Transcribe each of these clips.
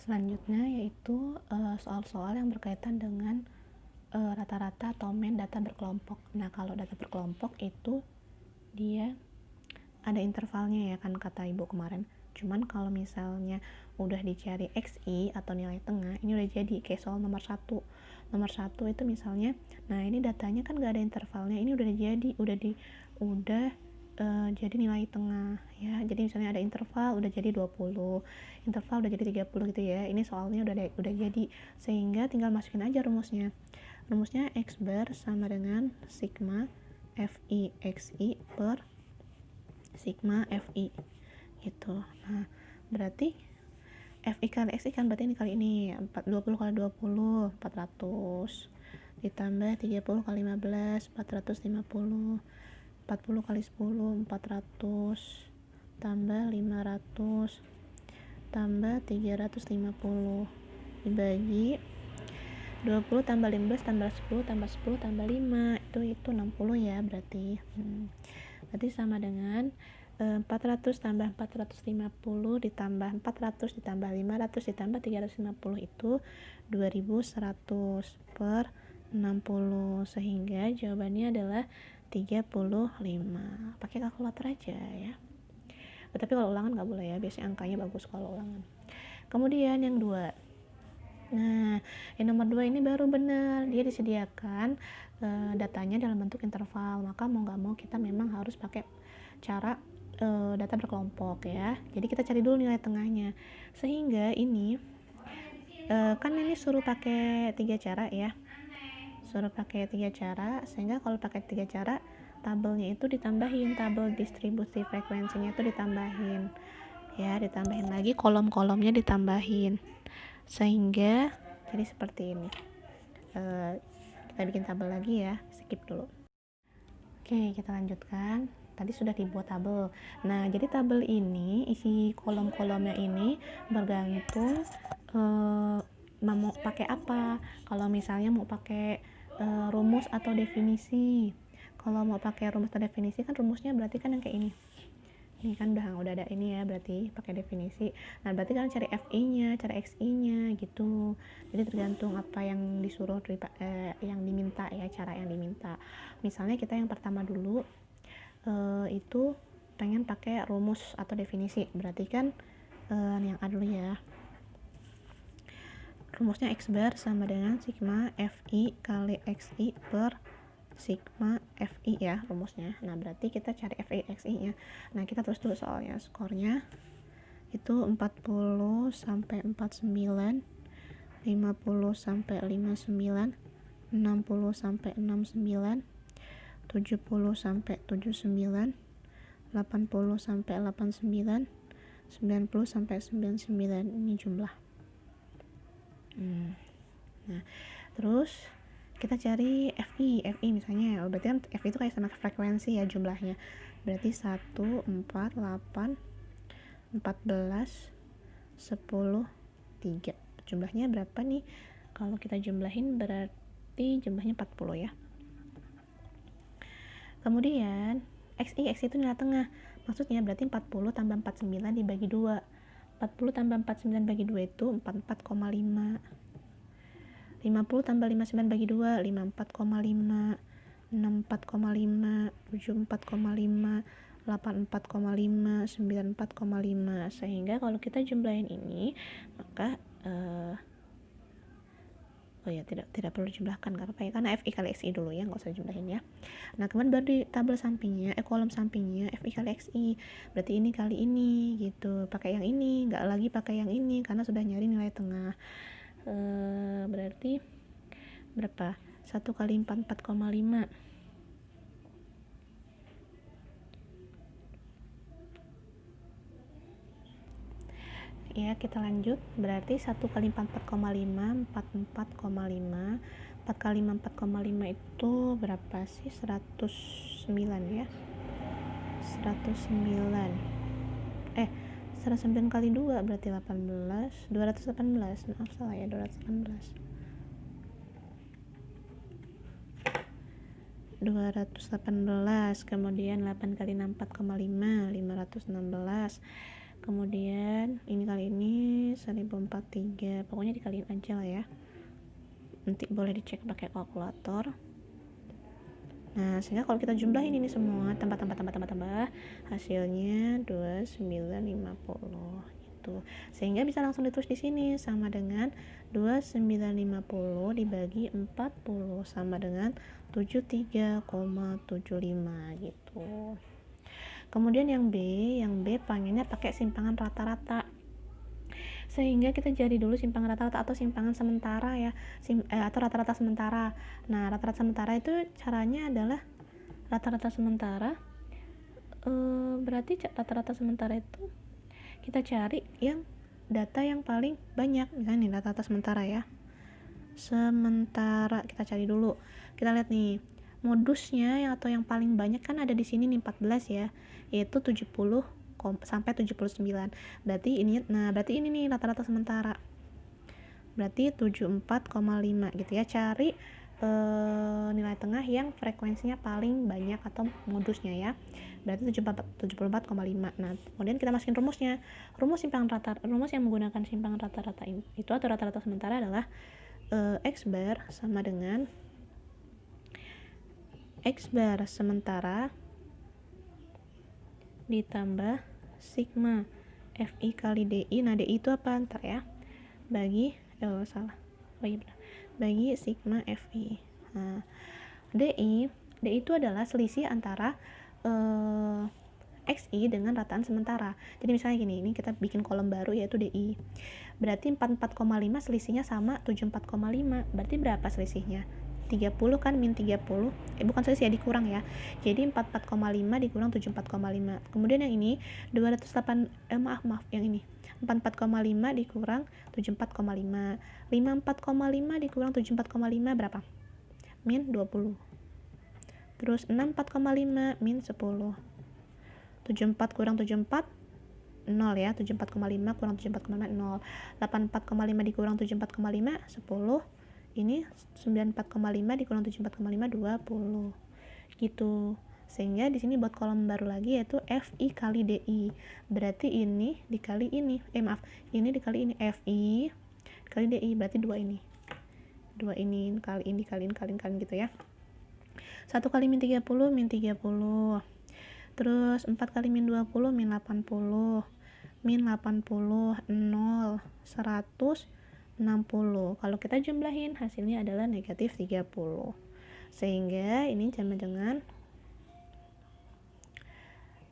Selanjutnya yaitu soal-soal yang berkaitan dengan rata-rata atau mean data berkelompok. Nah, kalau data berkelompok itu dia ada intervalnya ya kan, kata ibu kemarin. Cuman kalau misalnya udah dicari XI atau nilai tengah, ini udah jadi kayak soal nomor 1. Nomor 1 itu misalnya, nah ini datanya kan gak ada intervalnya, ini udah jadi, jadi nilai tengah ya. Jadi misalnya ada interval udah jadi 20, interval udah jadi 30 gitu ya. Ini soalnya udah jadi, sehingga tinggal masukin aja rumusnya. Rumusnya X bar sama dengan sigma FI XI per sigma FI gitu. Nah, berarti FI kali XI kan berarti ini kali ini 20 kali 20 400 ditambah 30 kali 15 450, 40 kali 10 400 tambah 500 tambah 350 dibagi 20 tambah 15 tambah 10 tambah 10 tambah 5 itu 60 ya berarti. Berarti sama dengan 400 tambah 450 ditambah 400 ditambah 500 ditambah 350 itu 2100 per 60, sehingga jawabannya adalah 35. Pakai kalkulator aja ya. Tapi kalau ulangan nggak boleh ya, biasanya angkanya bagus kalau ulangan. Kemudian yang 2. Nah, yang nomor 2 ini baru benar, dia disediakan datanya dalam bentuk interval, maka mau nggak mau kita memang harus pakai cara data berkelompok ya. Jadi kita cari dulu nilai tengahnya, sehingga ini kan ini suruh pakai 3 cara ya, sehingga kalau pakai 3 cara tabelnya itu ditambahin, tabel distribusi frekuensinya itu ditambahin ya, ditambahin lagi kolom-kolomnya ditambahin, sehingga jadi seperti ini. Kita bikin tabel lagi ya, skip dulu. Oke, kita lanjutkan. Tadi sudah dibuat tabel. Nah, jadi tabel ini isi kolom-kolomnya ini bergantung mau pakai apa. Kalau misalnya mau pakai rumus atau definisi. Kalau mau pakai rumus atau definisi kan rumusnya berarti kan yang kayak ini. Ini kan udah ada ini ya, berarti pakai definisi. Nah, berarti kan cari FI-nya, cari XI-nya gitu. Jadi tergantung apa yang disuruh yang diminta ya, cara yang diminta. Misalnya kita yang pertama dulu itu pengen pakai rumus atau definisi. Berarti kan yang A dulu ya. Rumusnya X bar sama dengan sigma FI kali XI per sigma FI ya rumusnya. Nah, berarti kita cari FI XI nya. Nah, kita terus dulu soalnya. Skornya itu 40 sampai 49, 50 sampai 59, 60 sampai 69, 70 sampai 79, 80 sampai 89, 90 sampai 99. Ini jumlah. Nah, terus kita cari FI misalnya, berarti kan FI itu kayak sama frekuensi ya jumlahnya, berarti 1, 4, 8, 14, 10, 3. Jumlahnya berapa nih? Kalau kita jumlahin berarti jumlahnya 40 ya. Kemudian XI itu nilai tengah, maksudnya berarti 40 tambah 49 dibagi 2. 40 tambah 49 bagi 2 itu 44,5. 50 tambah 59 bagi 2, 54,5, 64,5, 74,5, 84,5, 94,5. Sehingga kalau kita jumlahin ini, maka tidak perlu dijumlahkan karena FI kali XI dulu ya, nggak usah jumlahin ya. Nah, kemudian baru di tabel sampingnya, kolom sampingnya FI kali XI, berarti ini kali ini gitu, pakai yang ini, nggak lagi pakai yang ini karena sudah nyari nilai tengah. Berarti berapa? 1 kali 4 4,5. Ya, kita lanjut. Berarti 1 kali 4 4,5 44,5. 4 kali 4,5 itu berapa sih? 109 ya. 109 109 kali 2 berarti 18, 218. Maaf salah ya, 218. 218, kemudian 8 kali 6 4,5, 516. kemudian ini kali ini 1043, pokoknya dikaliin aja lah ya, nanti boleh dicek pakai kalkulator. Nah, sehingga kalau kita jumlahin ini semua, tambah, hasilnya 2950 gitu. Sehingga bisa langsung ditulis di sini sama dengan 2950 dibagi 40 sama dengan 73,75 gitu. Kemudian yang B pengennya pakai simpangan rata-rata. Sehingga kita cari dulu simpangan rata-rata atau simpangan sementara ya, atau rata-rata sementara. Nah, rata-rata sementara itu caranya adalah rata-rata sementara berarti rata-rata sementara itu kita cari yang data yang paling banyak. Misalnya nih rata-rata sementara ya, sementara kita cari dulu, kita lihat nih modusnya atau yang paling banyak kan ada di sini nih 14 ya, yaitu 70 sampai 79. Berarti ini nih rata-rata sementara. Berarti 74,5 gitu ya. Cari nilai tengah yang frekuensinya paling banyak atau modusnya ya. Berarti 74,5. Nah, kemudian kita masukin rumusnya. Rumus yang menggunakan simpangan rata-rata itu atau rata-rata sementara adalah X bar sama dengan X bar sementara ditambah sigma FI kali DI. Nah, DI itu apa? Ntar ya. Bagi sigma FI. Nah, DI itu adalah selisih antara XI dengan rataan sementara. Jadi misalnya gini, ini kita bikin kolom baru yaitu DI. Berarti 44,5 selisihnya sama 74,5. Berarti berapa selisihnya? 30 kan, min 30, bukan selisih ya, dikurang ya. Jadi 44,5 dikurang 74,5. Kemudian yang ini 208 yang ini 44,5 dikurang 74,5. 54,5 dikurang 74,5 berapa? Min 20. Terus 64,5 min 10. 74 kurang 74 0 ya, 74,5 kurang 74,5 0. 84,5 dikurang 74,5 10. Ini 94,5 dikurang 74,5 20 gitu. Sehingga di sini buat kolom baru lagi yaitu FI kali DI. Berarti ini dikali ini. Ini dikali ini, FI kali DI, berarti 2 ini. 2 ini kali ini kaliin gitu ya. 1 kali min 30 min 30. Terus 4 kali min 20 min 80. Min 80 0 100 60. Kalau kita jumlahin hasilnya adalah negatif 30. Sehingga ini sama dengan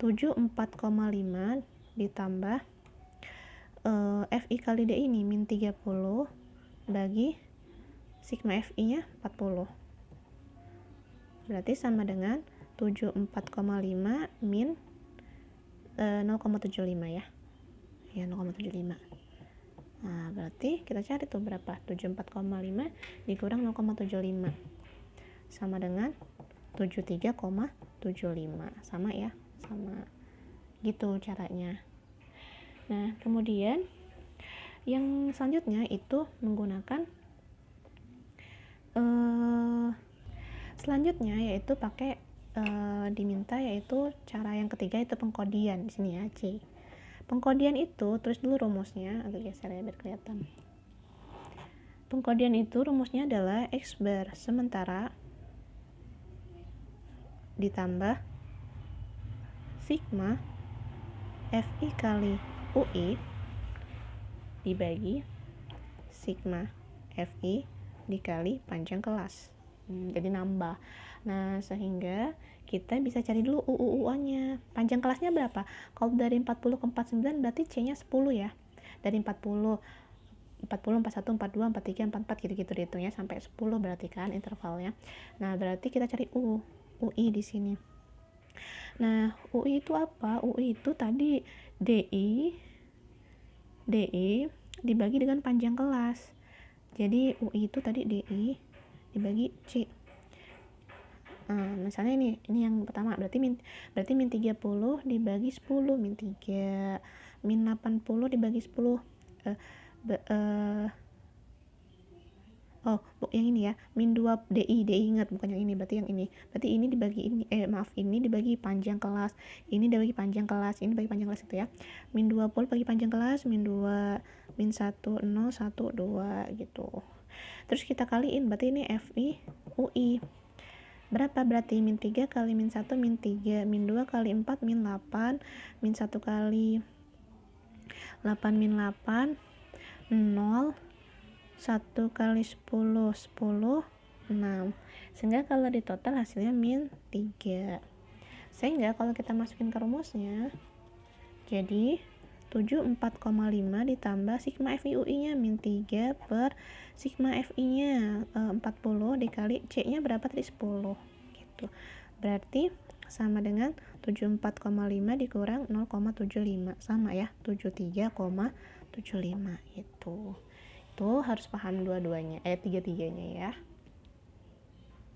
74,5 ditambah FI kali D ini min 30 bagi sigma FI nya 40. Berarti sama dengan 74,5 min 0,75 ya. Ya, 0,75. Nah, berarti kita cari tuh berapa? 74,5 dikurang 0,75 sama dengan 73,75. Sama ya, sama gitu caranya. Nah, kemudian yang selanjutnya itu menggunakan selanjutnya yaitu pakai diminta yaitu cara yang ketiga itu pengkodian di sini ya, C. Pengkodian itu, tulis dulu rumusnya, agak geser ya biar kelihatan. Pengkodian itu rumusnya adalah X bar sementara ditambah sigma FI kali UI dibagi sigma FI dikali panjang kelas. Jadi nambah. Nah, sehingga kita bisa cari dulu UU-nya. Panjang kelasnya berapa? Kalau dari 40 ke 49 berarti C-nya 10 ya. Dari 40, 41, 42, 43, 44 gitu-gitu dihitungnya sampai 10 berarti kan intervalnya. Nah, berarti kita cari UI di sini. Nah, UI itu apa? UI itu tadi DI dibagi dengan panjang kelas. Jadi UI itu tadi DI dibagi C. Misalnya ini yang pertama berarti min 30 dibagi 10 min 3, min 80 dibagi 10 yang ini ya, min 2 DI ingat, bukan yang ini, berarti yang ini. Berarti ini dibagi ini, ini dibagi panjang kelas, ini dibagi panjang kelas, ini dibagi panjang kelas itu ya. Min 20 bagi panjang kelas, min 2, min 1, 0, 1, 2 gitu. Terus kita kaliin, berarti ini FI UI. Berapa berarti? Min 3 kali min 1, min 3, min 2 kali 4, min 8, min 1 kali 8, min 8, 0, 1 kali 10, 10, 6. Sehingga kalau di total hasilnya min 3. Sehingga kalau kita masukin ke rumusnya, jadi 74,5 ditambah sigma FIUI-nya min 3 per sigma FI-nya 40 dikali C-nya berapa tadi? 10 gitu. Berarti sama dengan 74,5 dikurang 0,75, sama ya, 73,75 gitu. Itu harus paham dua-duanya, tiga-tiganya ya.